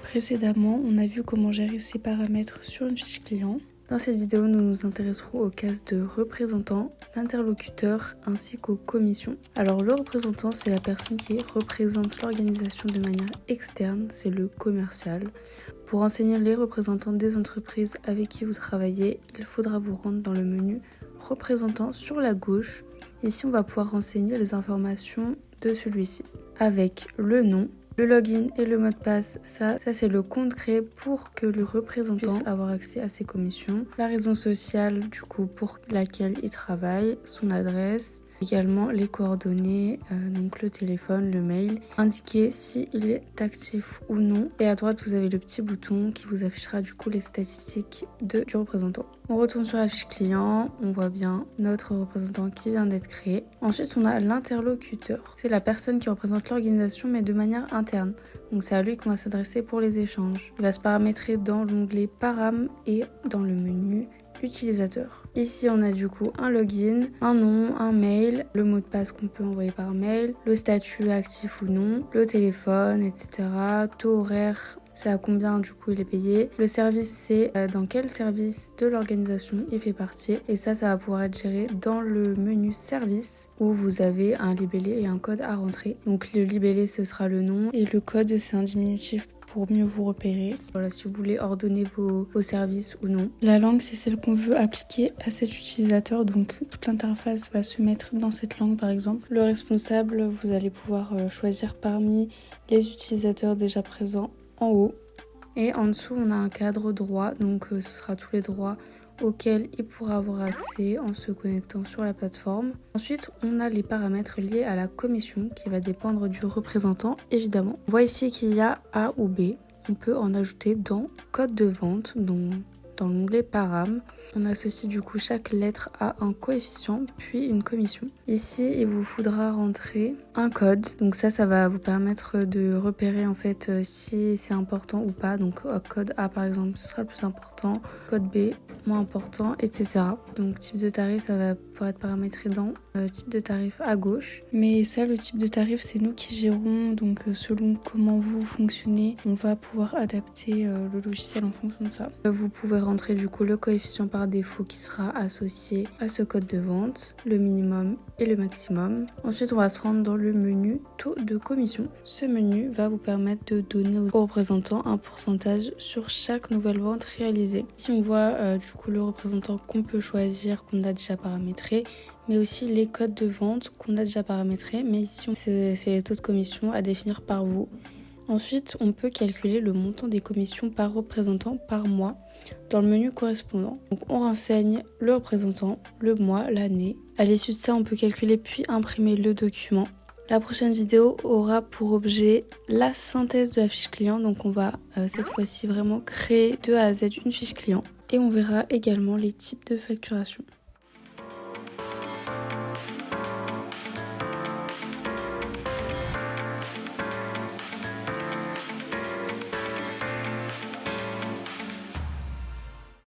Précédemment, on a vu comment gérer ces paramètres sur une fiche client. Dans cette vidéo, nous nous intéresserons aux cases de représentant, d'interlocuteur ainsi qu'aux commissions. Alors le représentant, c'est la personne qui représente l'organisation de manière externe, c'est le commercial. Pour renseigner les représentants des entreprises avec qui vous travaillez, il faudra vous rendre dans le menu représentant sur la gauche. Ici, on va pouvoir renseigner les informations de celui-ci avec le nom. Le login et le mot de passe, ça c'est le compte créé pour que le représentant puisse avoir accès à ses commissions. La raison sociale du coup pour laquelle il travaille, son adresse, également les coordonnées, donc le téléphone, le mail, indiquer s'il est actif ou non. Et à droite vous avez le petit bouton qui vous affichera du coup les statistiques du représentant. On retourne sur la fiche client, on voit bien notre représentant qui vient d'être créé. Ensuite, on a l'interlocuteur. C'est la personne qui représente l'organisation, mais de manière interne. Donc, c'est à lui qu'on va s'adresser pour les échanges. Il va se paramétrer dans l'onglet Param et dans le menu utilisateur. Ici, on a du coup un login, un nom, un mail, le mot de passe qu'on peut envoyer par mail, le statut actif ou non, le téléphone, etc. Taux horaire. C'est à combien du coup il est payé. Le service, c'est dans quel service de l'organisation il fait partie. Et ça va pouvoir être géré dans le menu service où vous avez un libellé et un code à rentrer. Donc le libellé, ce sera le nom et le code, c'est un diminutif pour mieux vous repérer. Voilà, si vous voulez ordonner vos services ou non. La langue, c'est celle qu'on veut appliquer à cet utilisateur. Donc toute l'interface va se mettre dans cette langue par exemple. Le responsable, vous allez pouvoir choisir parmi les utilisateurs déjà présents en haut. Et en dessous, on a un cadre droit, donc ce sera tous les droits auxquels il pourra avoir accès en se connectant sur la plateforme. Ensuite, on a les paramètres liés à la commission qui va dépendre du représentant, évidemment. On voit ici qu'il y a A ou B. On peut en ajouter dans code de vente, dans l'onglet Param. On associe du coup chaque lettre à un coefficient, puis une commission. Ici, il vous faudra rentrer un code. Donc ça va vous permettre de repérer en fait si c'est important ou pas. Donc code A par exemple, ce sera le plus important. Code B, moins important, etc. Donc type de tarif, ça va pouvoir être paramétré dans type de tarif à gauche. Mais ça, le type de tarif, c'est nous qui gérons. Donc selon comment vous fonctionnez, on va pouvoir adapter le logiciel en fonction de ça. Vous pouvez rentrer du coup le coefficient par défaut qui sera associé à ce code de vente, le minimum et le maximum. Ensuite, on va se rendre dans le menu taux de commission. Ce menu va vous permettre de donner aux représentants un pourcentage sur chaque nouvelle vente réalisée. Si on voit du coup le représentant qu'on peut choisir, qu'on a déjà paramétré, mais aussi les codes de vente qu'on a déjà paramétrés, mais ici c'est les taux de commission à définir par vous. Ensuite, on peut calculer le montant des commissions par représentant par mois dans le menu correspondant. Donc on renseigne le représentant, le mois, l'année. À l'issue de ça, on peut calculer puis imprimer le document. La prochaine vidéo aura pour objet la synthèse de la fiche client. Donc on va cette fois-ci vraiment créer de A à Z une fiche client. Et on verra également les types de facturation.